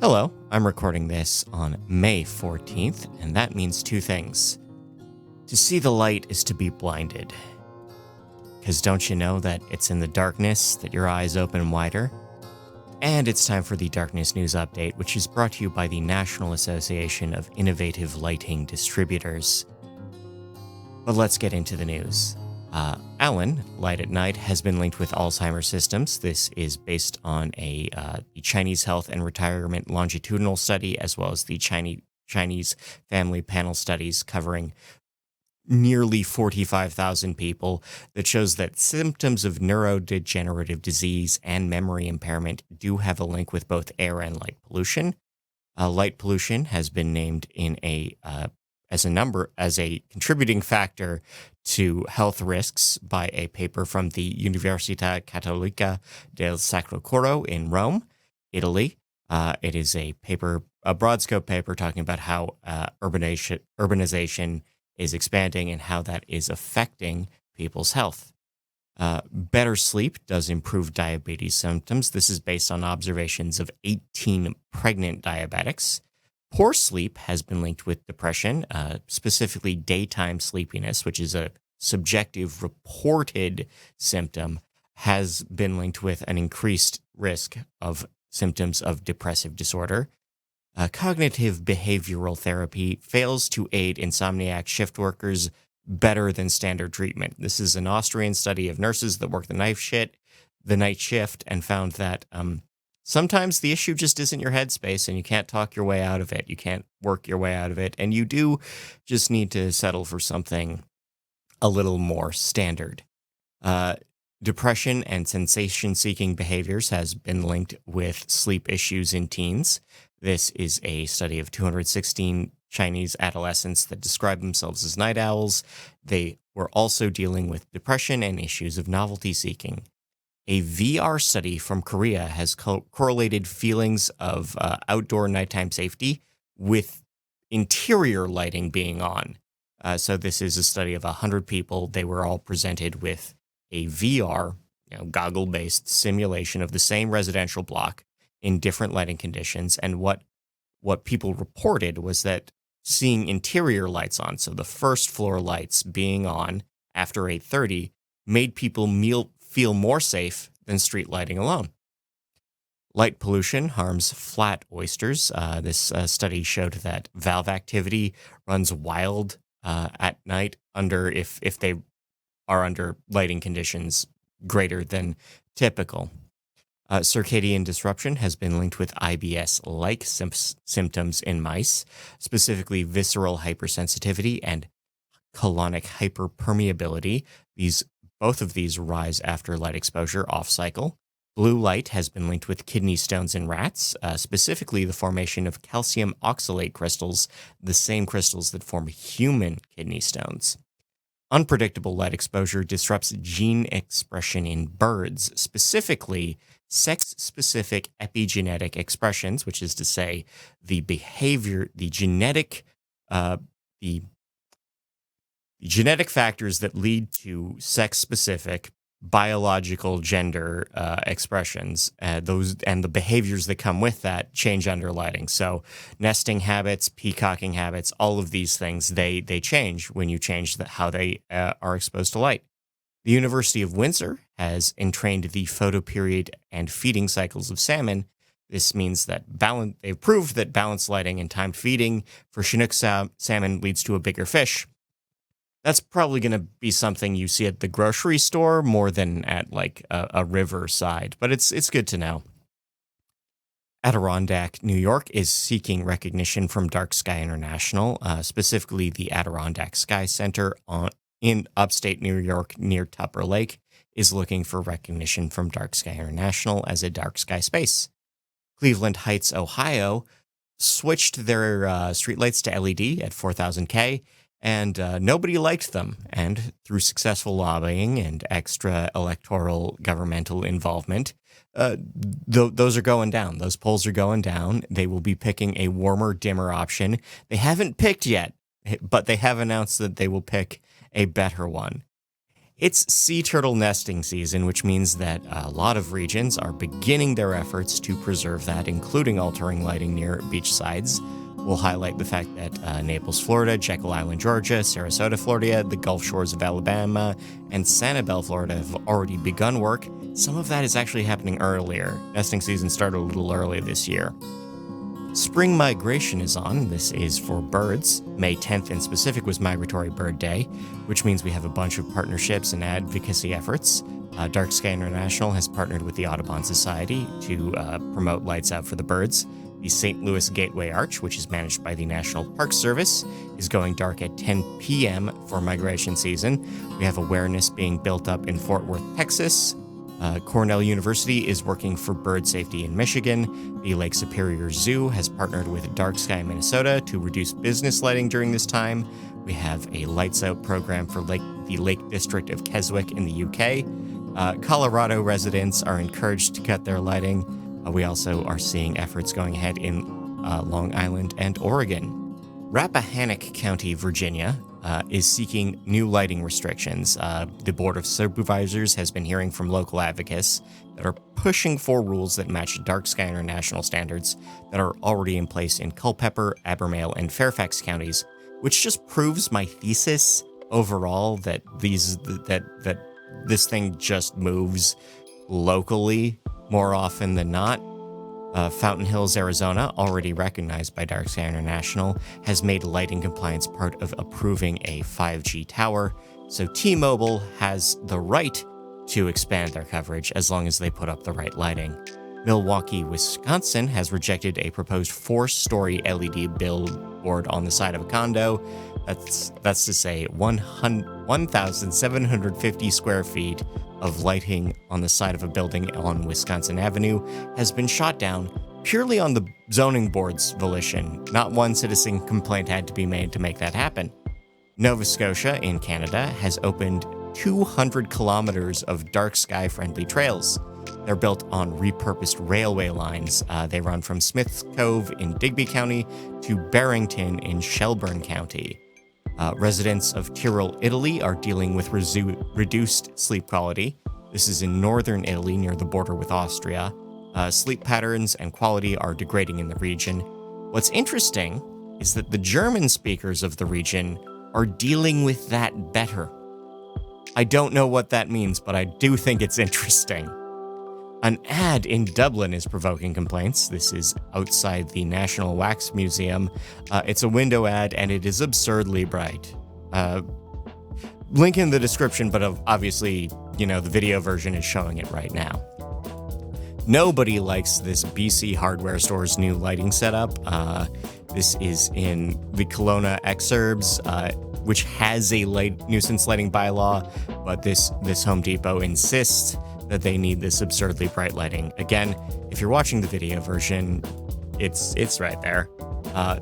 Hello, I'm recording this on May 14th, and that means two things. To see the light is to be blinded. Because don't you know that it's in the darkness that your eyes open wider? And it's time for the Darkness News Update, which is brought to you by the National Association of Innovative Lighting Distributors. But let's get into the news. Alan, Light at Night, has been linked with Alzheimer's systems. This is based on the Chinese Health and Retirement longitudinal study, as well as the Chinese Family Panel studies covering nearly 45,000 people that shows that symptoms of neurodegenerative disease and memory impairment do have a link with both air and light pollution. Light pollution has been named as a contributing factor to health risks by a paper from the Università Cattolica del Sacro Cuore in Rome, Italy. It is a broad scope paper talking about how urbanization is expanding and how that is affecting people's health. Better sleep does improve diabetes symptoms. This is based on observations of 18 pregnant diabetics. Poor sleep has been linked with depression, specifically daytime sleepiness, which is a subjective reported symptom, has been linked with an increased risk of symptoms of depressive disorder. Cognitive behavioral therapy fails to aid insomniac shift workers better than standard treatment. This is an Austrian study of nurses that work the night shift and found that sometimes the issue just isn't your headspace and you can't talk your way out of it. You can't work your way out of it. And you do just need to settle for something a little more standard. Depression and sensation-seeking behaviors has been linked with sleep issues in teens. This is a study of 216 Chinese adolescents that describe themselves as night owls. They were also dealing with depression and issues of novelty seeking. A VR study from Korea has correlated feelings of outdoor nighttime safety with interior lighting being on. So this is a study of 100 people. They were all presented with a VR, goggle-based simulation of the same residential block in different lighting conditions. And what people reported was that seeing interior lights on, so the first floor lights being on after 8:30, made people feel more safe than street lighting alone. Light pollution harms flat oysters. This study showed that valve activity runs wild at night if they are under lighting conditions greater than typical. Circadian disruption has been linked with IBS-like symptoms in mice, specifically visceral hypersensitivity and colonic hyperpermeability. Both of these rise after light exposure off-cycle. Blue light has been linked with kidney stones in rats, specifically the formation of calcium oxalate crystals, the same crystals that form human kidney stones. Unpredictable light exposure disrupts gene expression in birds, specifically sex-specific epigenetic expressions, which is to say the genetic factors that lead to sex-specific biological gender expressions, those and the behaviors that come with that change under lighting. So nesting habits, peacocking habits, all of these things, they change when you change how they are exposed to light. The University of Windsor has entrained the photoperiod and feeding cycles of salmon. This means that they've proved that balanced lighting and timed feeding for Chinook salmon leads to a bigger fish. That's probably going to be something you see at the grocery store more than at a river side, but it's good to know. Adirondack, New York is seeking recognition from Dark Sky International, specifically the Adirondack Sky Center in upstate New York near Tupper Lake is looking for recognition from Dark Sky International as a dark sky space. Cleveland Heights, Ohio switched their streetlights to LED at 4,000K, and nobody liked them. And through successful lobbying and extra electoral governmental involvement, those are going down. Those polls are going down. They will be picking a warmer, dimmer option. They haven't picked yet, but they have announced that they will pick a better one. It's sea turtle nesting season, which means that a lot of regions are beginning their efforts to preserve that, including altering lighting near beach sides. We'll highlight the fact that Naples, Florida, Jekyll Island, Georgia, Sarasota, Florida, the Gulf Shores of Alabama, and Sanibel, Florida have already begun work. Some of that is actually happening earlier. Nesting season started a little early this year. Spring migration is on. This is for birds. May 10th in specific was Migratory Bird Day, which means we have a bunch of partnerships and advocacy efforts. Dark Sky International has partnered with the Audubon Society to promote Lights Out for the Birds. The St. Louis Gateway Arch, which is managed by the National Park Service, is going dark at 10 p.m. for migration season. We have awareness being built up in Fort Worth, Texas. Cornell University is working for bird safety in Michigan. The Lake Superior Zoo has partnered with Dark Sky Minnesota to reduce business lighting during this time. We have a Lights Out program for the Lake District of Keswick in the UK. Colorado residents are encouraged to cut their lighting. We also are seeing efforts going ahead in Long Island and Oregon. Rappahannock County, Virginia, is seeking new lighting restrictions. The Board of Supervisors has been hearing from local advocates that are pushing for rules that match Dark Sky International standards that are already in place in Culpeper, Abermale, and Fairfax counties, which just proves my thesis overall that this thing just moves locally more often than not. Fountain Hills, Arizona, already recognized by Dark Sky International, has made lighting compliance part of approving a 5G tower, so T-Mobile has the right to expand their coverage as long as they put up the right lighting. Milwaukee, Wisconsin has rejected a proposed 4-story LED billboard on the side of a condo. That's to say 1,750 square feet of lighting on the side of a building on Wisconsin Avenue has been shot down purely on the zoning board's volition. Not one citizen complaint had to be made to make that happen. Nova Scotia in Canada has opened 200 kilometers of dark sky-friendly trails. They're built on repurposed railway lines. They run from Smiths Cove in Digby County to Barrington in Shelburne County. Residents of Tyrol, Italy are dealing with reduced sleep quality. This is in northern Italy near the border with Austria. Sleep patterns and quality are degrading in the region. What's interesting is that the German speakers of the region are dealing with that better. I don't know what that means, but I do think it's interesting. An ad in Dublin is provoking complaints. This is outside the National Wax Museum. It's a window ad, and it is absurdly bright. Link in the description, but obviously, the video version is showing it right now. Nobody likes this BC Hardware Store's new lighting setup. This is in the Kelowna exurbs, which has a nuisance lighting bylaw, but this Home Depot insists that they need this absurdly bright lighting. Again, if you're watching the video version, it's right there.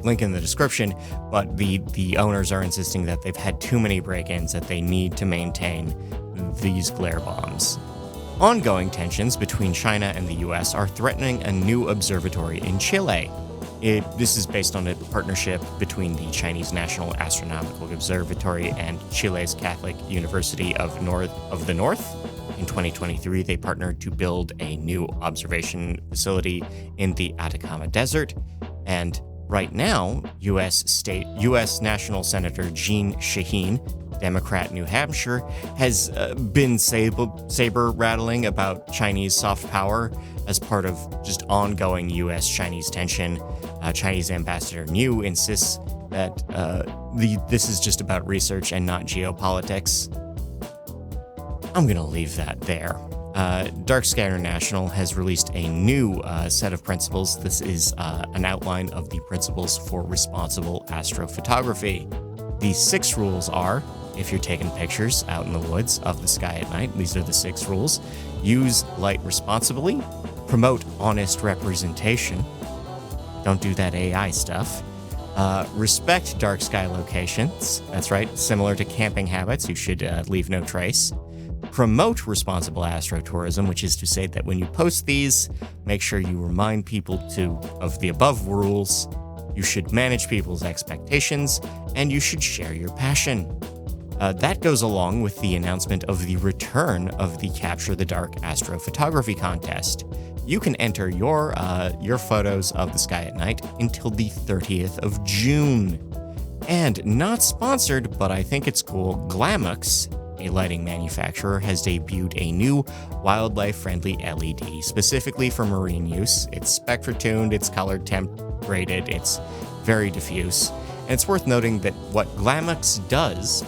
Link in the description, but the owners are insisting that they've had too many break-ins, that they need to maintain these glare bombs. Ongoing tensions between China and the US are threatening a new observatory in Chile. This is based on a partnership between the Chinese National Astronomical Observatory and Chile's Catholic University of the North. In 2023, they partnered to build a new observation facility in the Atacama Desert. And right now, U.S. National Senator Jeanne Shaheen, Democrat New Hampshire, has been saber-rattling about Chinese soft power as part of just ongoing U.S.-Chinese tension. Chinese Ambassador Niu insists that this is just about research and not geopolitics. I'm going to leave that there. Dark Sky International has released a new set of principles. This is an outline of the principles for responsible astrophotography. The 6 rules are, if you're taking pictures out in the woods of the sky at night, these are the 6 rules. Use light responsibly. Promote honest representation. Don't do that AI stuff. Respect dark sky locations. That's right, similar to camping habits, you should leave no trace. Promote responsible astrotourism, which is to say that when you post these, make sure you remind people of the above rules. You should manage people's expectations, and you should share your passion. That goes along with the announcement of the return of the Capture the Dark astrophotography contest. You can enter your photos of the sky at night until the 30th of June. And not sponsored, but I think it's cool, Glamux, a lighting manufacturer, has debuted a new wildlife-friendly LED specifically for marine use. It's spectra-tuned, it's color temp rated, it's very diffuse. And it's worth noting that what Glamux does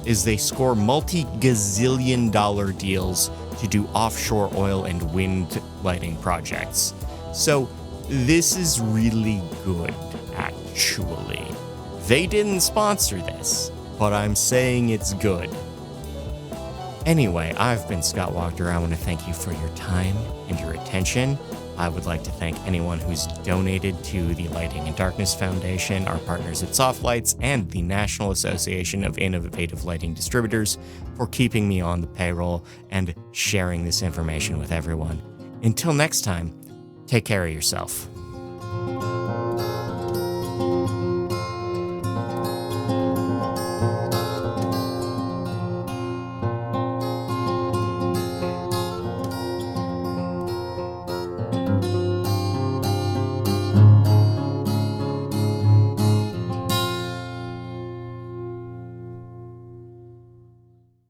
is they score multi-gazillion dollar deals to do offshore oil and wind lighting projects. So this is really good, actually. They didn't sponsor this, but I'm saying it's good. Anyway, I've been Scott Wachter. I want to thank you for your time and your attention. I would like to thank anyone who's donated to the Lighting and Darkness Foundation, our partners at Softlights, and the National Association of Innovative Lighting Distributors for keeping me on the payroll and sharing this information with everyone. Until next time, take care of yourself.